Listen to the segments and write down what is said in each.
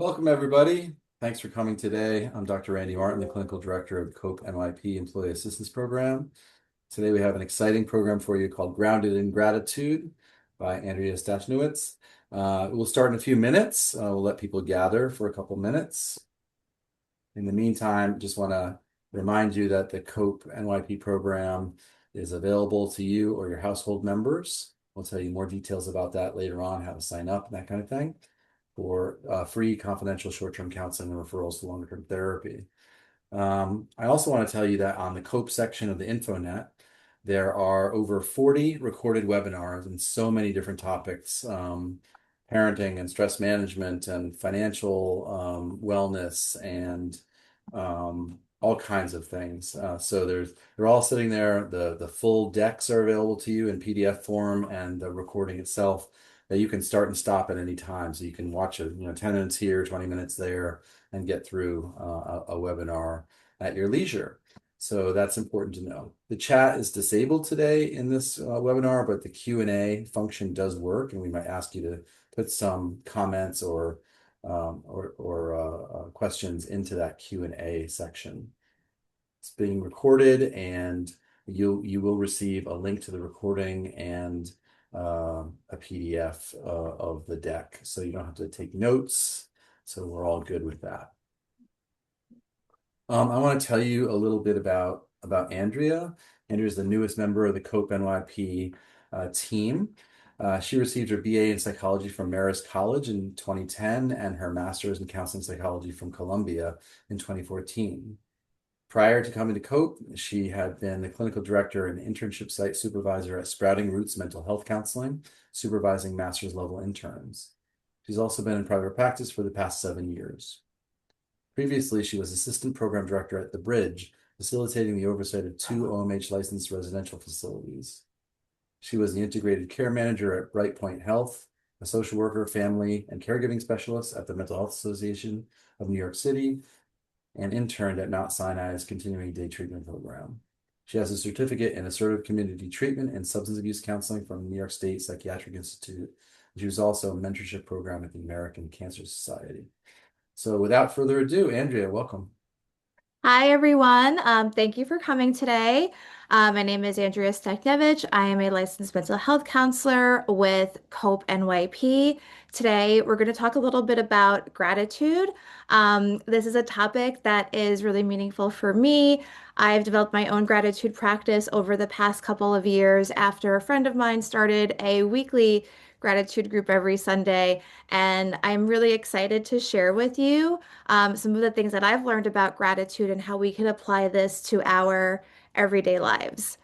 Welcome, everybody. Thanks for coming today. I'm Dr. Randy Martin, the Clinical Director of the COPE NYP Employee Assistance Program. Today, we have an exciting program for you called Grounded in Gratitude by Andrea Stachniewicz. We'll start in a few minutes. We'll let people gather for a couple minutes. In the meantime, just want to remind you that the COPE NYP program is available to you or your household members. We'll tell you more details about that later on, how to sign up and that kind of thing, for free confidential short-term counseling and referrals to longer-term therapy. I also want to tell you that on the COPE section of the InfoNet, there are over 40 recorded webinars on so many different topics, parenting and stress management and financial wellness and all kinds of things. So they're all sitting there. The full decks are available to you in PDF form, and the recording itself that you can start and stop at any time. So you can watch it, 10 minutes here, 20 minutes there, and get through a webinar at your leisure. So that's important to know. The chat is disabled today in this webinar, but the Q&A function does work, and we might ask you to put some comments or questions into that Q&A section. It's being recorded, and you will receive a link to the recording and a PDF of the deck, so you don't have to take notes. So we're all good with that. I want to tell you a little bit about Andrea. Andrea is the newest member of the COPE NYP team. She received her BA in psychology from Marist College in 2010 and her master's in counseling psychology from Columbia in 2014. Prior to coming to COPE, she had been the clinical director and internship site supervisor at Sprouting Roots Mental Health Counseling, supervising master's level interns. She's also been in private practice for the past 7 years. Previously, she was assistant program director at The Bridge, facilitating the oversight of 2 OMH licensed residential facilities. She was the integrated care manager at Brightpoint Health, a social worker, family, and caregiving specialist at the Mental Health Association of New York City, and interned at Mount Sinai's continuing day treatment program. She has a certificate in assertive community treatment and substance abuse counseling from the New York State Psychiatric Institute. She was also a mentorship program at the American Cancer Society. So without further ado, Andrea, welcome. Hi, everyone. Thank you for coming today. My name is Andrea Stachniewicz. I am a licensed mental health counselor with COPE NYP. Today, we're going to talk a little bit about gratitude. This is a topic that is really meaningful for me. I've developed my own gratitude practice over the past couple of years after a friend of mine started a weekly gratitude group every Sunday, and I'm really excited to share with you some of the things that I've learned about gratitude and how we can apply this to our everyday lives.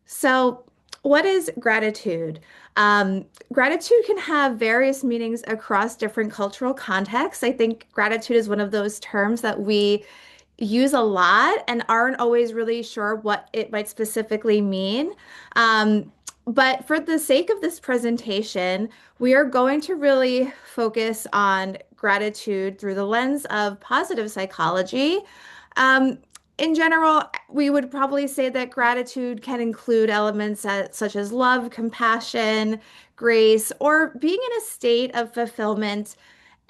So, what is gratitude? Gratitude can have various meanings across different cultural contexts. I think gratitude is one of those terms that we use a lot and aren't always really sure what it might specifically mean. But for the sake of this presentation, we are going to really focus on gratitude through the lens of positive psychology. Um, in general, we would probably say that gratitude can include elements such as love, compassion, grace, or being in a state of fulfillment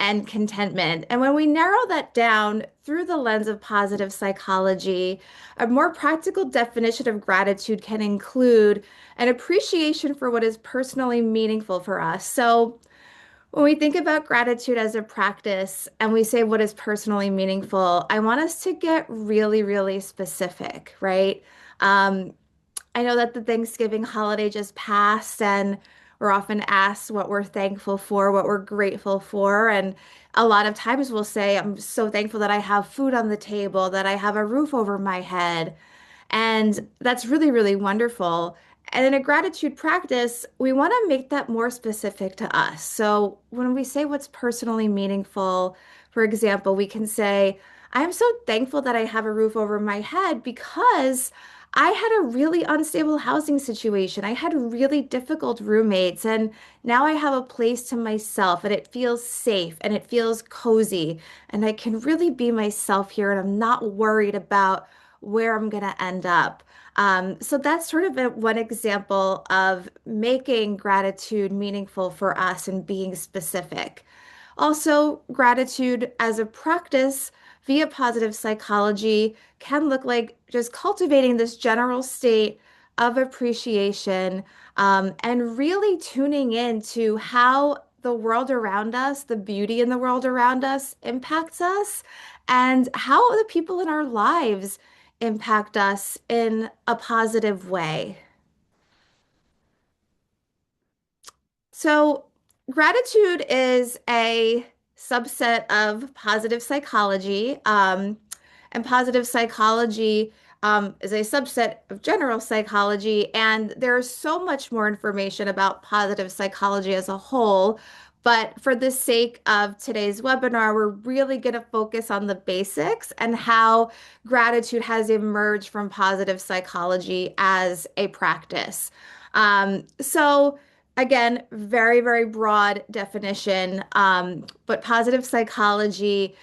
and contentment. And when we narrow that down through the lens of positive psychology, a more practical definition of gratitude can include an appreciation for what is personally meaningful for us. So, when we think about gratitude as a practice and we say what is personally meaningful, I want us to get really, really specific, right? Um, I know that the Thanksgiving holiday just passed, and we're often asked what we're thankful for, what we're grateful for. And a lot of times we'll say, I'm so thankful that I have food on the table, that I have a roof over my head. And that's really, really wonderful. And in a gratitude practice, we want to make that more specific to us. So when we say what's personally meaningful, for example, we can say, I'm so thankful that I have a roof over my head because I had a really unstable housing situation. I had really difficult roommates, and now I have a place to myself, and it feels safe and it feels cozy, and I can really be myself here, and I'm not worried about where I'm going to end up. So that's sort of one example of making gratitude meaningful for us and being specific. Also, gratitude as a practice via positive psychology can look like just cultivating this general state of appreciation, and really tuning into how the world around us, the beauty in the world around us, impacts us, and how the people in our lives impact us in a positive way. So, gratitude is a subset of positive psychology, and positive psychology is a subset of general psychology. And there's so much more information about positive psychology as a whole. But for the sake of today's webinar, we're really going to focus on the basics and how gratitude has emerged from positive psychology as a practice. So, again, very, very broad definition, but positive psychology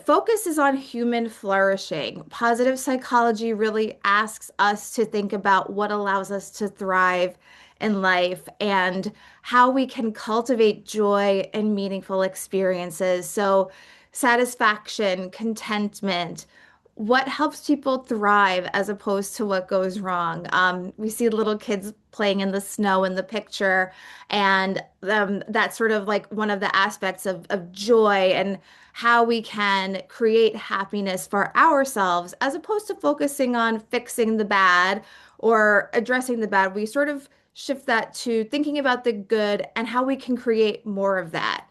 focuses on human flourishing. Positive psychology really asks us to think about what allows us to thrive in life and how we can cultivate joy and meaningful experiences. So, satisfaction, contentment, what helps people thrive as opposed to what goes wrong. We see little kids playing in the snow in the picture, and that's sort of like one of the aspects of joy and how we can create happiness for ourselves as opposed to focusing on fixing the bad or addressing the bad. We sort of shift that to thinking about the good and how we can create more of that.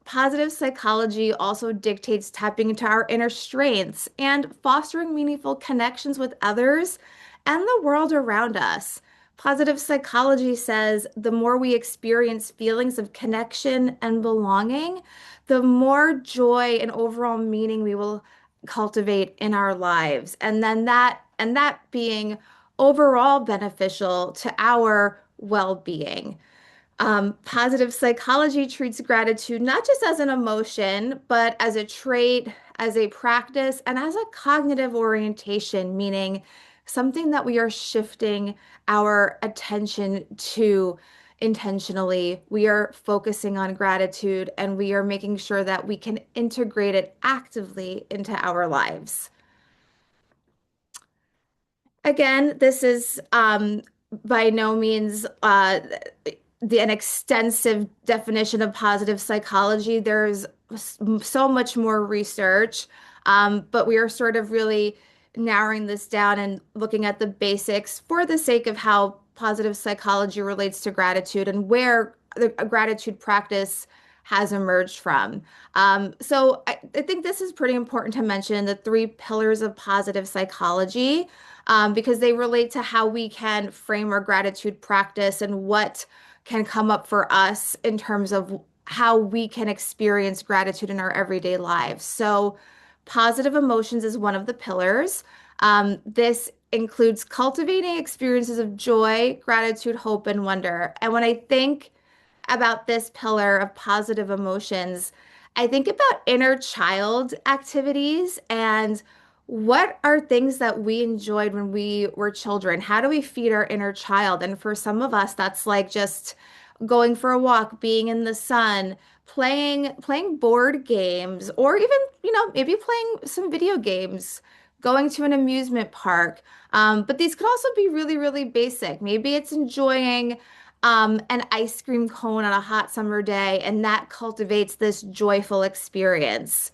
Positive psychology also dictates tapping into our inner strengths and fostering meaningful connections with others and the world around us. Positive psychology says the more we experience feelings of connection and belonging, the more joy and overall meaning we will cultivate in our lives. And that being overall beneficial to our well-being. Positive psychology treats gratitude not just as an emotion, but as a trait, as a practice, and as a cognitive orientation, meaning something that we are shifting our attention to intentionally. We are focusing on gratitude and we are making sure that we can integrate it actively into our lives. Again, this is by no means an extensive definition of positive psychology. There's so much more research, but we are sort of really narrowing this down and looking at the basics for the sake of how positive psychology relates to gratitude and where the a gratitude practice has emerged from. So I think this is pretty important to mention the three pillars of positive psychology, because they relate to how we can frame our gratitude practice and what can come up for us in terms of how we can experience gratitude in our everyday lives. So, positive emotions is one of the pillars. This includes cultivating experiences of joy, gratitude, hope, and wonder. And when I think about this pillar of positive emotions, I think about inner child activities and what are things that we enjoyed when we were children? How do we feed our inner child? And for some of us, that's like just going for a walk, being in the sun, playing board games, or even, maybe playing some video games, going to an amusement park. But these could also be really, really basic. Maybe it's enjoying an ice cream cone on a hot summer day, and that cultivates this joyful experience.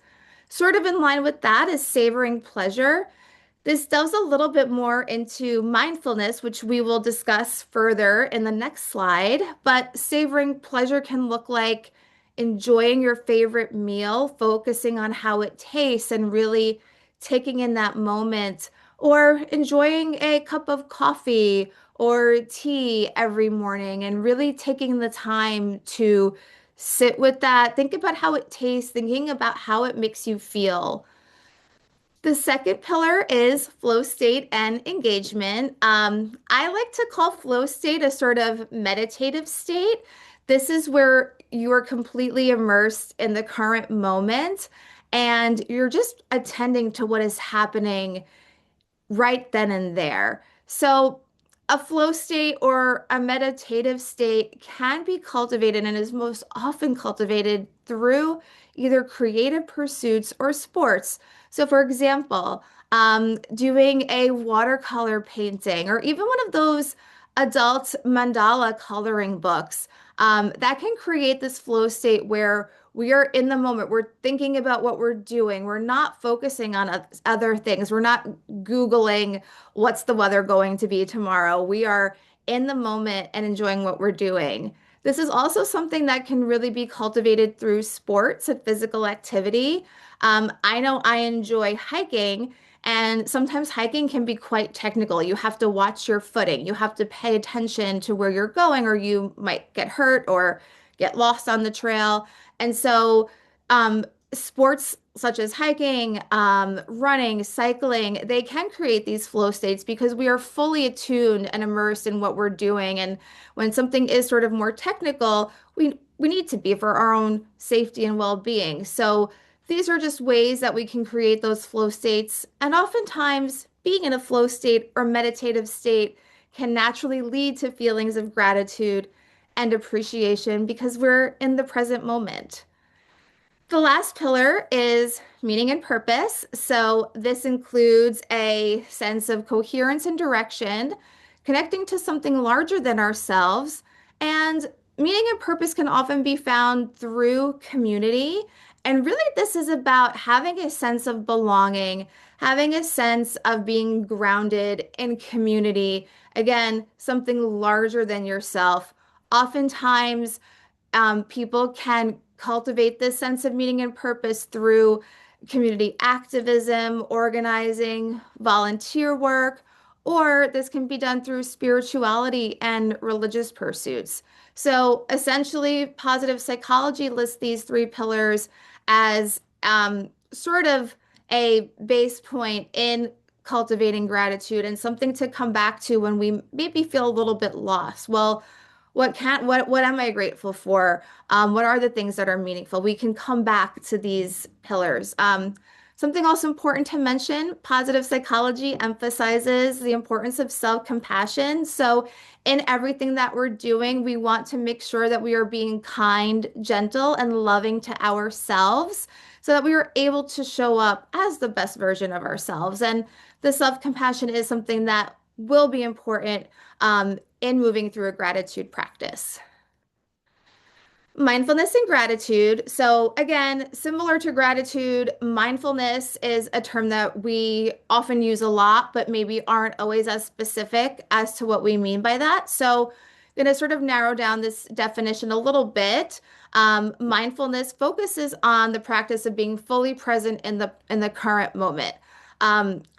Sort of in line with that is savoring pleasure. This delves a little bit more into mindfulness, which we will discuss further in the next slide. But savoring pleasure can look like enjoying your favorite meal, focusing on how it tastes, and really taking in that moment, or enjoying a cup of coffee or tea every morning and really taking the time to sit with that, think about how it tastes, thinking about how it makes you feel. The second pillar is flow state and engagement. I like to call flow state a sort of meditative state. This is where you are completely immersed in the current moment and you're just attending to what is happening right then and there. So, a flow state or a meditative state can be cultivated and is most often cultivated through either creative pursuits or sports. So, for example, doing a watercolor painting or even one of those adult mandala coloring books that can create this flow state where we are in the moment. We're thinking about what we're doing. We're not focusing on other things. We're not Googling what's the weather going to be tomorrow. We are in the moment and enjoying what we're doing. This is also something that can really be cultivated through sports and physical activity. I know I enjoy hiking, and sometimes hiking can be quite technical. You have to watch your footing, you have to pay attention to where you're going, or you might get hurt or get lost on the trail. And so, um, sports such as hiking, running, cycling, they can create these flow states because we are fully attuned and immersed in what we're doing. And when something is sort of more technical, we need to be for our own safety and well-being. So these are just ways that we can create those flow states. And oftentimes, being in a flow state or meditative state can naturally lead to feelings of gratitude and appreciation because we're in the present moment. The last pillar is meaning and purpose. So, this includes a sense of coherence and direction, connecting to something larger than ourselves. And meaning and purpose can often be found through community. And really, this is about having a sense of belonging, having a sense of being grounded in community. Again, something larger than yourself. Oftentimes, people can cultivate this sense of meaning and purpose through community activism, organizing, volunteer work, or this can be done through spirituality and religious pursuits. So essentially, positive psychology lists these three pillars as sort of a base point in cultivating gratitude and something to come back to when we maybe feel a little bit lost. Well, what am I grateful for? What are the things that are meaningful? We can come back to these pillars. Something also important to mention, positive psychology emphasizes the importance of self-compassion. So in everything that we're doing, we want to make sure that we are being kind, gentle, and loving to ourselves so that we are able to show up as the best version of ourselves. And the self-compassion is something that will be important in moving through a gratitude practice. Mindfulness and gratitude. So, again, similar to gratitude, mindfulness is a term that we often use a lot, but maybe aren't always as specific as to what we mean by that. So, I'm going to sort of narrow down this definition a little bit. Mindfulness focuses on the practice of being fully present in the current moment.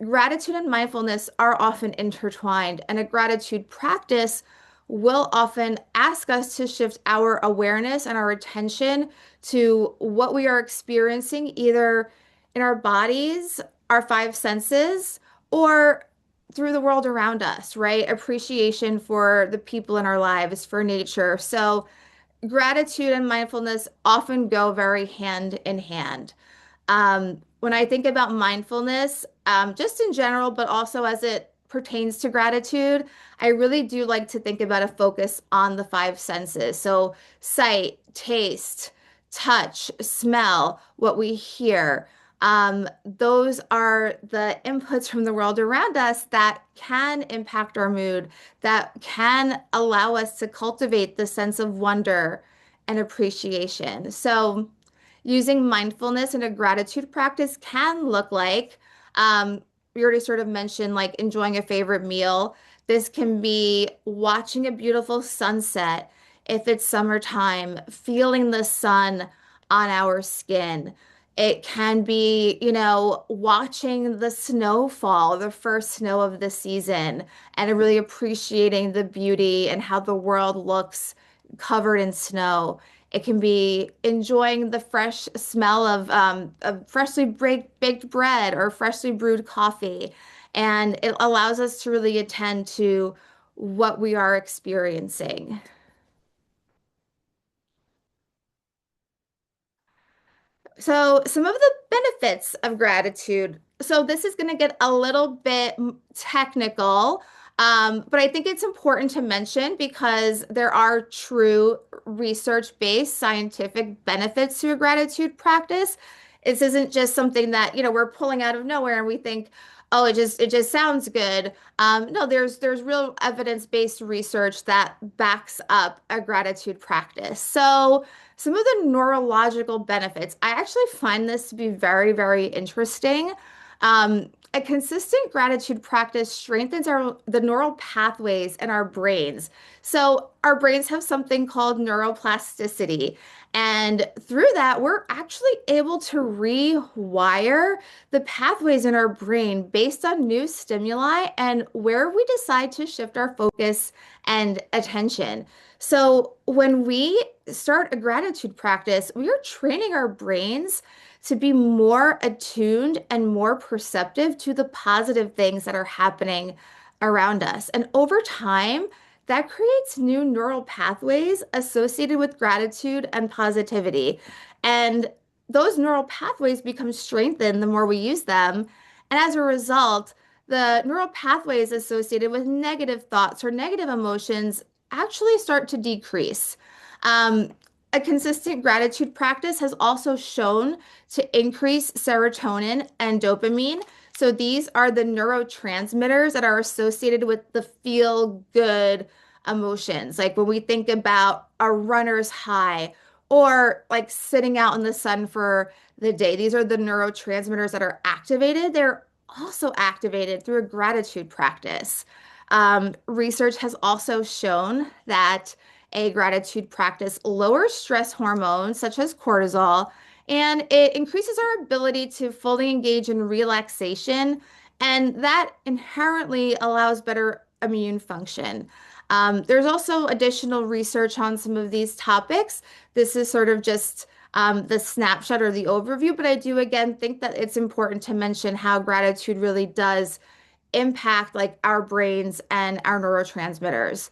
Gratitude and mindfulness are often intertwined, and a gratitude practice will often ask us to shift our awareness and our attention to what we are experiencing, either in our bodies, our five senses, or through the world around us, right? Appreciation for the people in our lives, for nature. So, gratitude and mindfulness often go very hand in hand. When I think about mindfulness, just in general, but also as it pertains to gratitude, I really do like to think about a focus on the five senses. So, sight, taste, touch, smell, what we hear. Those are the inputs from the world around us that can impact our mood, that can allow us to cultivate the sense of wonder and appreciation. So, using mindfulness in a gratitude practice can look like, we already sort of mentioned like enjoying a favorite meal. This can be watching a beautiful sunset if it's summertime, feeling the sun on our skin. It can be, watching the snowfall, the first snow of the season, and really appreciating the beauty and how the world looks covered in snow. It can be enjoying the fresh smell of freshly baked bread or freshly brewed coffee. And it allows us to really attend to what we are experiencing. So, some of the benefits of gratitude. So, this is going to get a little bit technical. But I think it's important to mention because there are true research-based scientific benefits to a gratitude practice. This isn't just something that, we're pulling out of nowhere and we think, oh, it just sounds good. No, there's real evidence-based research that backs up a gratitude practice. So some of the neurological benefits, I actually find this to be very, very interesting. A consistent gratitude practice strengthens the neural pathways in our brains. So our brains have something called neuroplasticity. And through that, we're actually able to rewire the pathways in our brain based on new stimuli and where we decide to shift our focus and attention. So when we start a gratitude practice, we are training our brains to be more attuned and more perceptive to the positive things that are happening around us. And over time, that creates new neural pathways associated with gratitude and positivity. And those neural pathways become strengthened the more we use them. And as a result, the neural pathways associated with negative thoughts or negative emotions actually start to decrease. Um, a consistent gratitude practice has also shown to increase serotonin and dopamine. So these are the neurotransmitters that are associated with the feel good emotions. Like when we think about a runner's high or like sitting out in the sun for the day, these are the neurotransmitters that are activated. They're also activated through a gratitude practice. Research has also shown that a gratitude practice lowers stress hormones such as cortisol, and it increases our ability to fully engage in relaxation, and that inherently allows better immune function. There's also additional research on some of these topics. This is sort of just the snapshot or the overview, but I do again think that it's important to mention how gratitude really does impact like our brains and our neurotransmitters.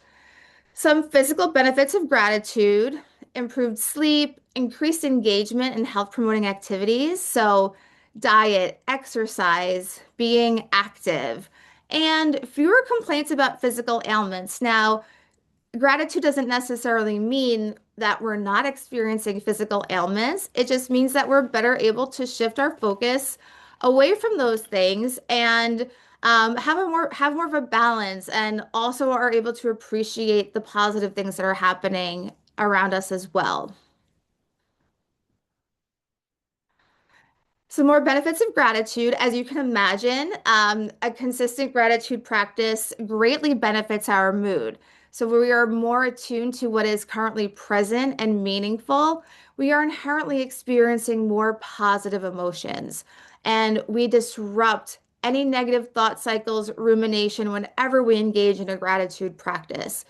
Some physical benefits of gratitude: improved sleep, increased engagement in health promoting activities. So, diet, exercise, being active, and fewer complaints about physical ailments. Now, gratitude doesn't necessarily mean that we're not experiencing physical ailments. It just means that we're better able to shift our focus away from those things and have more of a balance, and also are able to appreciate the positive things that are happening around us as well. Some more benefits of gratitude. As you can imagine, a consistent gratitude practice greatly benefits our mood. So we are more attuned to what is currently present and meaningful. We are inherently experiencing more positive emotions, and we disrupt any negative thought cycles, rumination whenever we engage in a gratitude practice.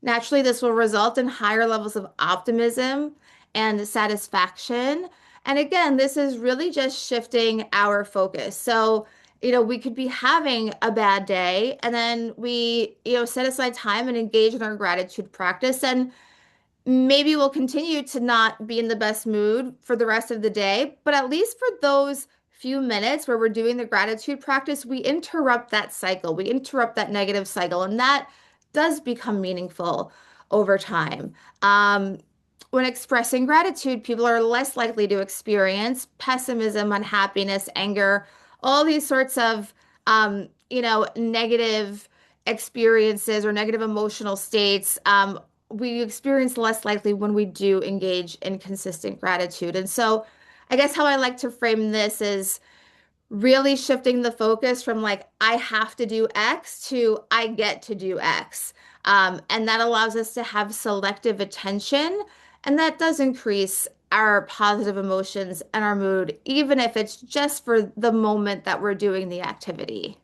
Naturally, this will result in higher levels of optimism and satisfaction. And again, this is really just shifting our focus. So, we could be having a bad day and then we, set aside time and engage in our gratitude practice. And maybe we'll continue to not be in the best mood for the rest of the day, but at least for those few minutes where we're doing the gratitude practice, we interrupt that cycle, we interrupt that negative cycle, and that does become meaningful over time. Um, when expressing gratitude, people are less likely to experience pessimism, unhappiness, anger, all these sorts of, negative experiences or negative emotional states. We experience less likely when we do engage in consistent gratitude. And so, I guess how I like to frame this is really shifting the focus from like, I have to do X to I get to do X. And that allows us to have selective attention. And that does increase our positive emotions and our mood, even if it's just for the moment that we're doing the activity.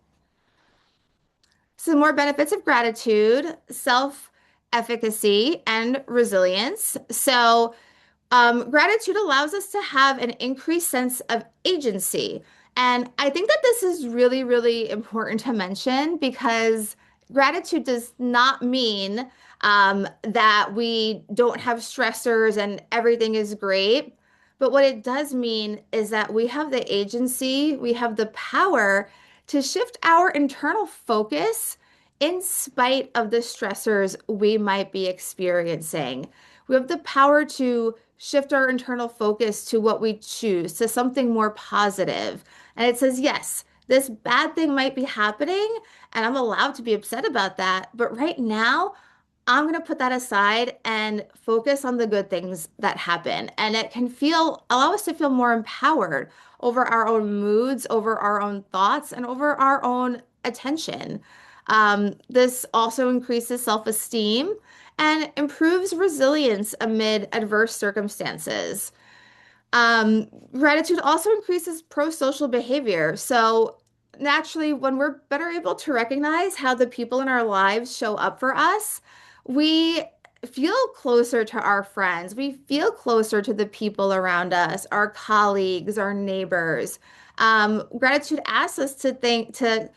Some more benefits of gratitude: self-efficacy and resilience. So, gratitude allows us to have an increased sense of agency. And I think that this is really, really important to mention because gratitude does not mean that we don't have stressors and everything is great. But what it does mean is that we have the agency, we have the power to shift our internal focus in spite of the stressors we might be experiencing. We have the power to shift our internal focus to what we choose, to something more positive. And it says, yes, this bad thing might be happening, and I'm allowed to be upset about that. But right now, I'm going to put that aside and focus on the good things that happen. And it can allow us to feel more empowered over our own moods, over our own thoughts, and over our own attention. This also increases self-esteem and improves resilience amid adverse circumstances. Gratitude also increases pro-social behavior. So naturally, when we're better able to recognize how the people in our lives show up for us, we feel closer to our friends. We feel closer to the people around us, our colleagues, our neighbors. Gratitude asks us to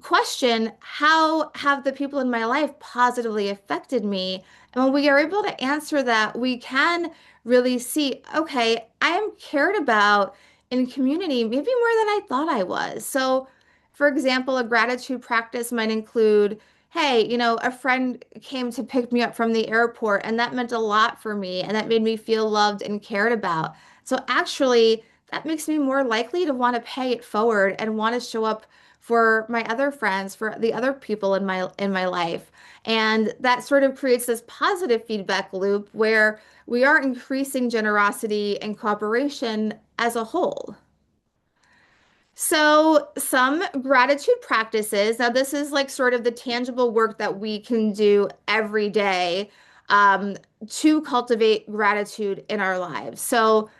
question, how have the people in my life positively affected me? And when we are able to answer that, we can really see, okay, I am cared about in community maybe more than I thought I was. So, for example, a gratitude practice might include, hey, a friend came to pick me up from the airport, and that meant a lot for me, and that made me feel loved and cared about. So, actually, that makes me more likely to want to pay it forward and want to show up for my other friends, for the other people in my life. And that sort of creates this positive feedback loop where we are increasing generosity and cooperation as a whole. So, some gratitude practices. Now, this is like sort of the tangible work that we can do every day um, to cultivate gratitude in our lives. So,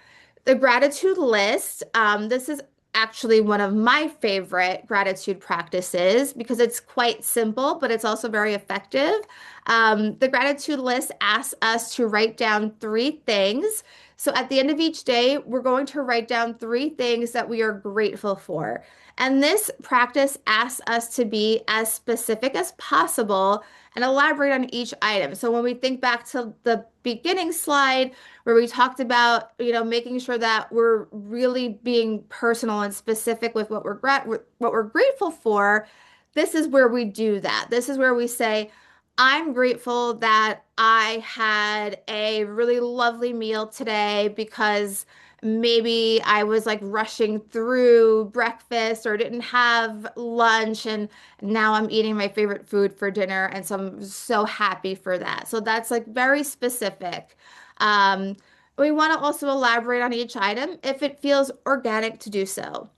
the gratitude list, this is actually one of my favorite gratitude practices because it's quite simple, but it's also very effective. The gratitude list asks us to write down three things. So at the end of each day, we're going to write down three things that we are grateful for. And this practice asks us to be as specific as possible and elaborate on each item. So when we think back to the beginning slide where we talked about, making sure that we're really being personal and specific with what we're grateful for, this is where we do that. This is where we say, I'm grateful that I had a really lovely meal today because maybe I was like rushing through breakfast or didn't have lunch, and now I'm eating my favorite food for dinner. And so I'm so happy for that. So that's like very specific. Um, we want to also elaborate on each item if it feels organic to do so.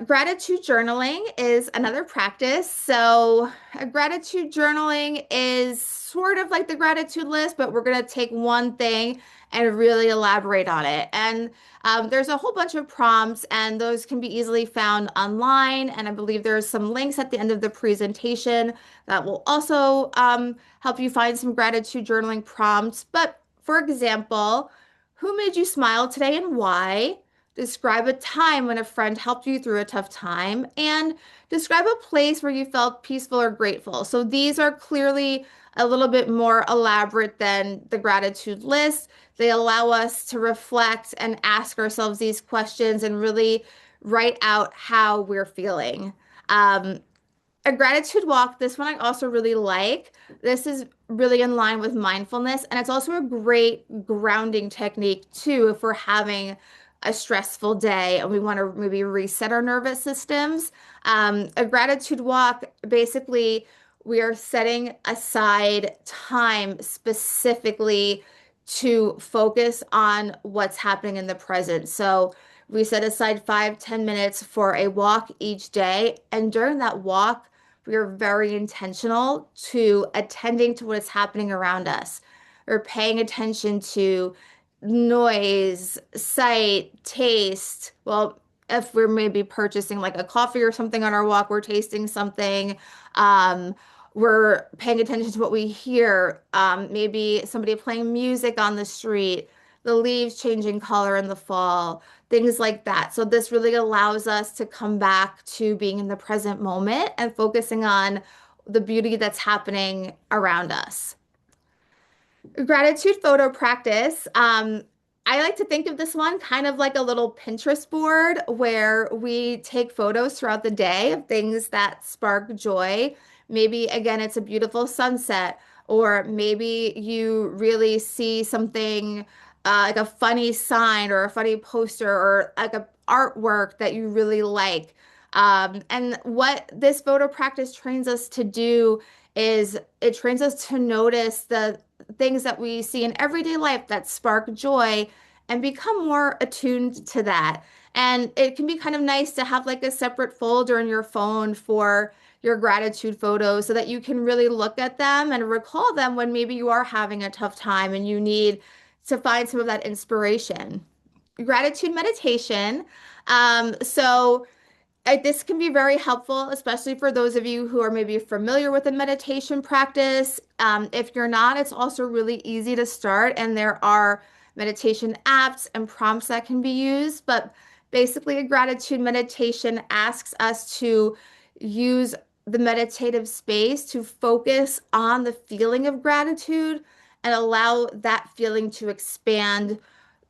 Gratitude journaling is another practice. So, gratitude journaling is sort of like the gratitude list, but we're going to take one thing and really elaborate on it. And there's a whole bunch of prompts, and those can be easily found online. And I believe there's some links at the end of the presentation that will also help you find some gratitude journaling prompts. But for example, who made you smile today and why? Describe a time when a friend helped you through a tough time, and describe a place where you felt peaceful or grateful. So these are clearly a little bit more elaborate than the gratitude list. They allow us to reflect and ask ourselves these questions and really write out how we're feeling. Um, a gratitude walk, this one I also really like. This is really in line with mindfulness, and it's also a great grounding technique too if we're having a stressful day and we want to maybe reset our nervous systems. A gratitude walk, basically, we are setting aside time specifically to focus on what's happening in the present. So we set aside 5-10 minutes for a walk each day. And during that walk, we are very intentional to attending to what is happening around us. We're paying attention to noise, sight, taste. Well, if we're maybe purchasing like a coffee or something on our walk, we're tasting something. Um, we're paying attention to what we hear. Maybe somebody playing music on the street, the leaves changing color in the fall, things like that. So this really allows us to come back to being in the present moment and focusing on the beauty that's happening around us. Gratitude photo practice. I like to think of this one kind of like a little Pinterest board where we take photos throughout the day of things that spark joy. maybe again, it's a beautiful sunset, or maybe you really see something like a funny sign or a funny poster or like a artwork that you really like. And what this photo practice trains us to do is it trains us to notice the things that we see in everyday life that spark joy and become more attuned to that. And it can be kind of nice to have like a separate folder in your phone for your gratitude photos so that you can really look at them and recall them when maybe you are having a tough time and you need to find some of that inspiration. Gratitude meditation. So this can be very helpful, especially for those of you who are maybe familiar with a meditation practice. If you're not, it's also really easy to start, and there are meditation apps and prompts that can be used. But basically, a gratitude meditation asks us to use the meditative space to focus on the feeling of gratitude and allow that feeling to expand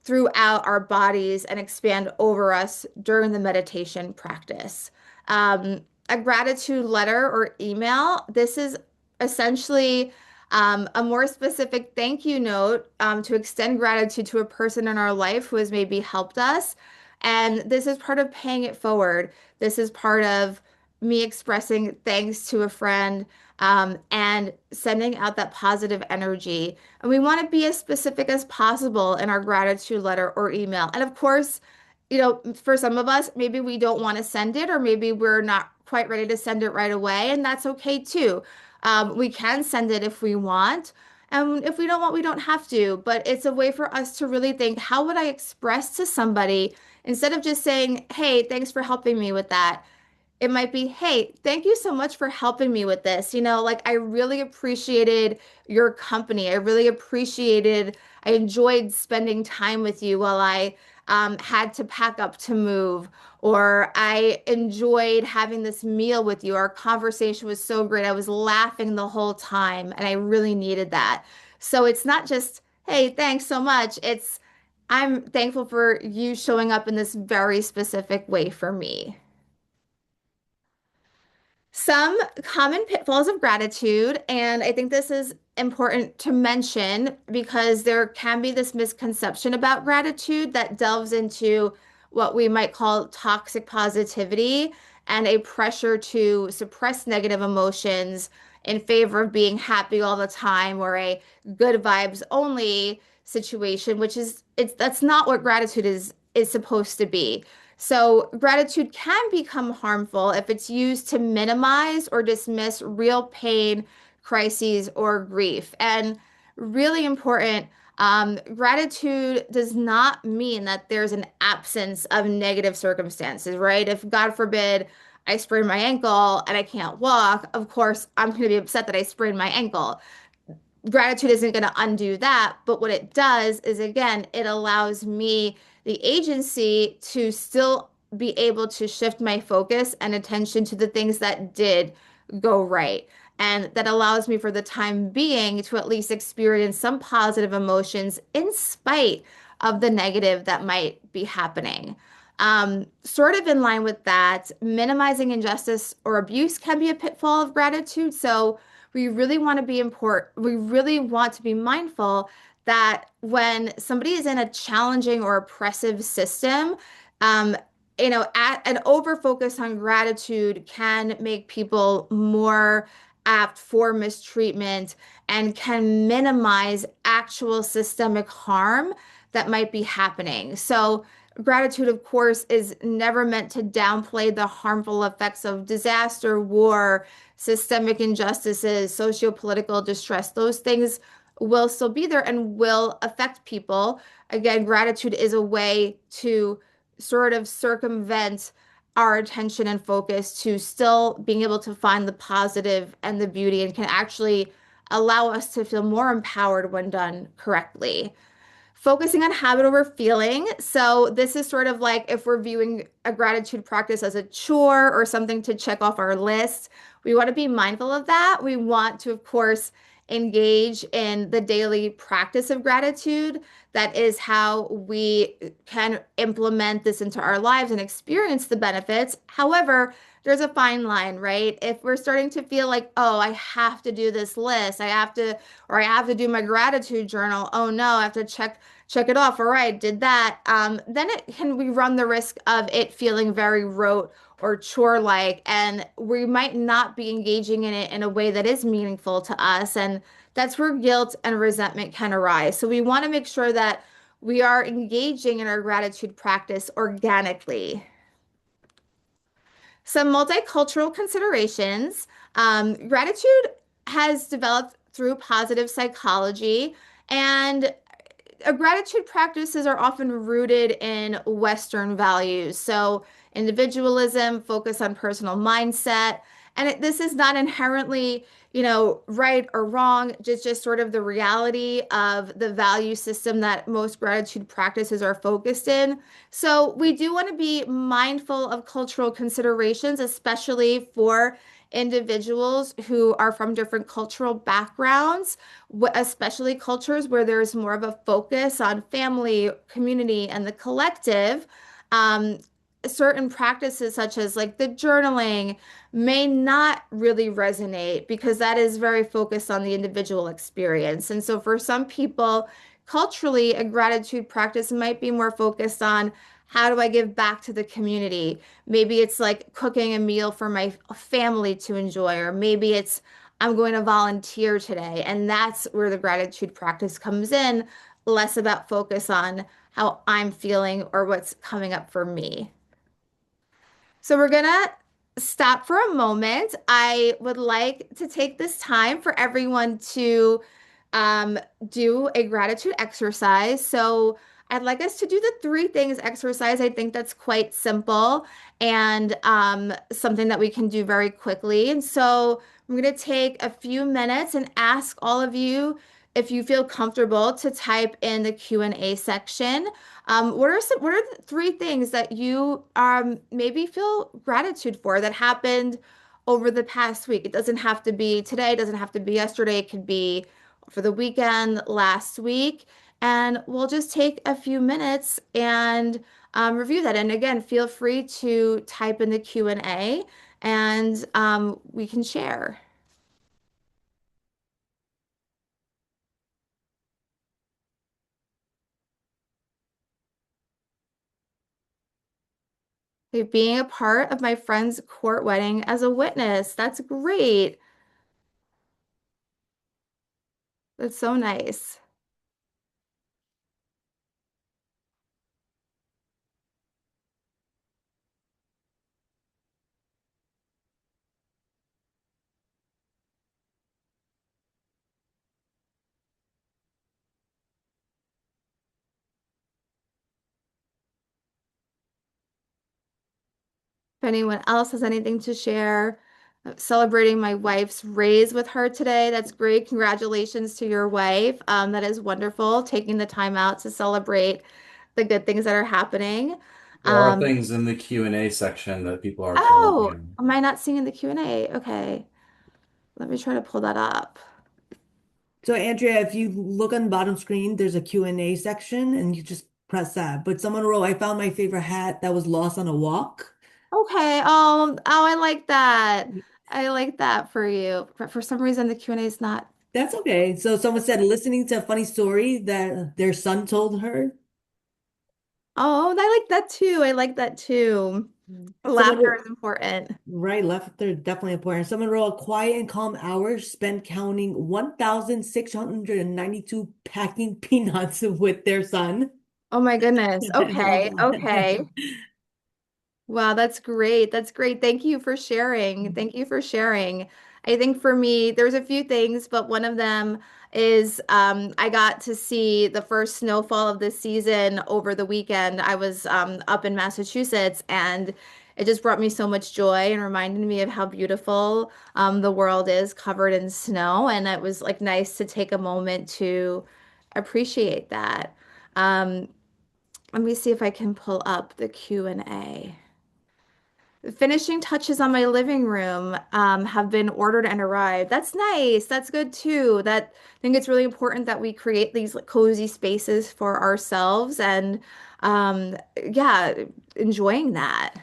throughout our bodies and expand over us during the meditation practice. A gratitude letter or email, this is essentially a more specific thank you note to extend gratitude to a person in our life who has maybe helped us. And this is part of paying it forward. This is part of me expressing thanks to a friend and sending out that positive energy. And we want to be as specific as possible in our gratitude letter or email. And of course, for some of us, maybe we don't want to send it, or maybe we're not quite ready to send it right away, and that's okay too. We can send it if we want. And if we don't want, we don't have to. But it's a way for us to really think, how would I express to somebody instead of just saying, hey, thanks for helping me with that? It might be, hey, thank you so much for helping me with this. Like I really appreciated your company. I enjoyed spending time with you while I had to pack up to move, or I enjoyed having this meal with you. Our conversation was so great. I was laughing the whole time, and I really needed that. So it's not just, hey, thanks so much. I'm thankful for you showing up in this very specific way for me. Some common pitfalls of gratitude, and I think this is important to mention because there can be this misconception about gratitude that delves into what we might call toxic positivity and a pressure to suppress negative emotions in favor of being happy all the time, or a good vibes only situation, which is that's not what gratitude is supposed to be. So, gratitude can become harmful if it's used to minimize or dismiss real pain, crises, or grief. And really important, gratitude does not mean that there's an absence of negative circumstances, right? If God forbid I sprain my ankle and I can't walk, of course, I'm going to be upset that I sprained my ankle. Gratitude isn't going to undo that, but what it does is, again, it allows me the agency to still be able to shift my focus and attention to the things that did go right. And that allows me for the time being to at least experience some positive emotions in spite of the negative that might be happening. Sort of in line with that, minimizing injustice or abuse can be a pitfall of gratitude. So we really want to be mindful that when somebody is in a challenging or oppressive system, um, an over focus on gratitude can make people more apt for mistreatment and can minimize actual systemic harm that might be happening. So, gratitude, of course, is never meant to downplay the harmful effects of disaster, war, systemic injustices, socio-political distress. Those things will still be there and will affect people. Again, gratitude is a way to sort of circumvent our attention and focus to still being able to find the positive and the beauty, and can actually allow us to feel more empowered when done correctly. Focusing on habit over feeling. So this is sort of like if we're viewing a gratitude practice as a chore or something to check off our list, we want to be mindful of that. We want to, of course, engage in the daily practice of gratitude. That is how we can implement this into our lives and experience the benefits. However, there's a fine line, right? If we're starting to feel like, oh, I have to do this list, or I have to do my gratitude journal. Oh no, I have to check it off. All right, did that. Then we run the risk of it feeling very rote or chore-like, and we might not be engaging in it in a way that is meaningful to us. And that's where guilt and resentment can arise. So we want to make sure that we are engaging in our gratitude practice organically. Some multicultural considerations. Gratitude has developed through positive psychology, and gratitude practices are often rooted in Western values. So, individualism, focus on personal mindset. And this is not inherently, right or wrong, just sort of the reality of the value system that most gratitude practices are focused in. So, we do want to be mindful of cultural considerations, especially for individuals who are from different cultural backgrounds, especially cultures where there's more of a focus on family, community, and the collective. Um, Certain practices, such as like the journaling, may not really resonate because that is very focused on the individual experience. And so, for some people, culturally, a gratitude practice might be more focused on how do I give back to the community? Maybe it's like cooking a meal for my family to enjoy, or maybe it's I'm going to volunteer today. And that's where the gratitude practice comes in, less about focus on how I'm feeling or what's coming up for me. So we're gonna stop for a moment. I would like to take this time for everyone to um, do a gratitude exercise. So I'd like us to do the three things exercise. I think that's quite simple and something that we can do very quickly. And so I'm going to take a few minutes and ask all of you if you feel comfortable to type in the Q&A section. What are the three things that you maybe feel gratitude for that happened over the past week? It doesn't have to be today, it doesn't have to be yesterday, it could be for the weekend, last week. And we'll just take a few minutes and review that. And again, feel free to type in the Q&A and we can share. Like, being a part of my friend's court wedding as a witness. That's great. That's so nice. If anyone else has anything to share, celebrating my wife's raise with her today. That's great. Congratulations to your wife. That is wonderful. Taking the time out to celebrate the good things that are happening. There are Um, things in the Q&A section that people are oh, commenting am I not seeing in the Q&A? Okay, let me try to pull that up. So Andrea, if you look on the bottom screen, there's a Q&A section and you just press that. But someone wrote, I found my favorite hat that was lost on a walk. Okay. Oh, I like that. I like that for you. But for some reason, the Q&A is not. That's okay. So someone said listening to a funny story that their son told her. Oh, I like that too. I like that too. Someone Laughter wrote, is important. right, laughter definitely important. Someone wrote a quiet and calm hour spent counting 1,692 packing peanuts with their son. Oh my goodness. I love Okay. Okay. that. Wow, that's great. That's great. Thank you for sharing. Thank you for sharing. I think for me, there's a few things, but one of them is I got to see the first snowfall of this season over the weekend. I was up in Massachusetts, and it just brought me so much joy and reminded me of how beautiful the world is covered in snow. And it was like nice to take a moment to appreciate that. Um, Let me see if I can pull up the Q&A. Finishing touches on my living room have been ordered and arrived. That's nice. That's good too. I think it's really important that we create these like, cozy spaces for ourselves and yeah, enjoying that.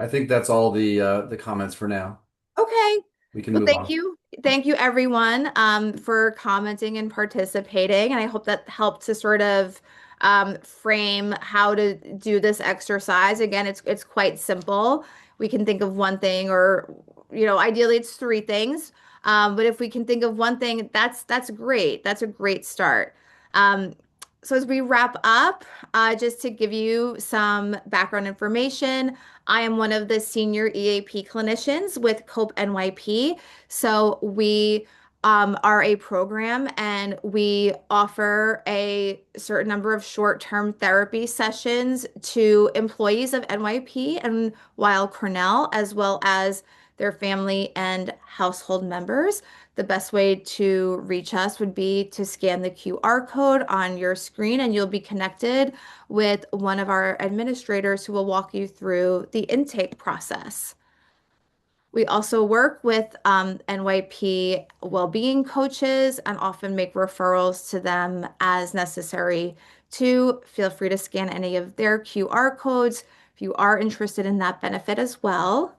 I think that's all the comments for now. Okay. We can Well, move thank on. you. Thank you, everyone, for commenting and participating. And I hope that helped to sort of frame how to do this exercise. Again, it's quite simple. We can think of one thing, or ideally it's three things. But if we can think of one thing, that's great. That's a great start. Um, so as we wrap up, just to give you some background information. I am one of the senior EAP clinicians with COPE NYP. So we are a program and we offer a certain number of short-term therapy sessions to employees of NYP and Weill Cornell, as well as their family and household members. The best way to reach us would be to scan the QR code on your screen, and you'll be connected with one of our administrators who will walk you through the intake process. We also work with NYP well-being coaches and often make referrals to them as necessary. To feel free to scan any of their QR codes if you are interested in that benefit as well.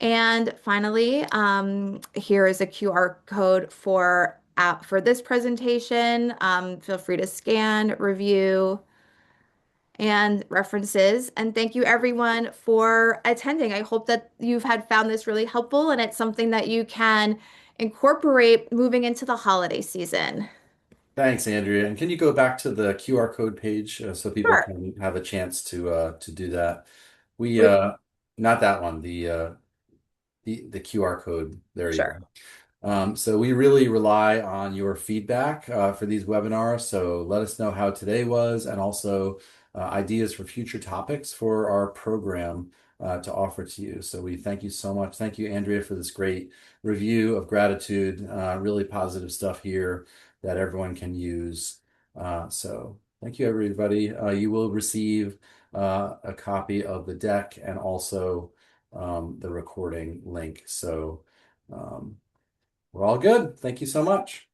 And finally, here is a QR code for this presentation. Feel free to scan, review, and references. And thank you everyone for attending. I hope that you've had found this really helpful and it's something that you can incorporate moving into the holiday season. Thanks, Andrea. And can you go back to the QR code page so people Sure. can have a chance to do that? We Which, not that one, the QR code. There you sure. go. So we really rely on your feedback for these webinars. So let us know how today was and also ideas for future topics for our program to offer to you. So we thank you so much. Thank you, Andrea, for this great review of gratitude. Really positive stuff here that everyone can use. So thank you, everybody. You will receive a copy of the deck and also the recording link. So we're all good. Thank you so much.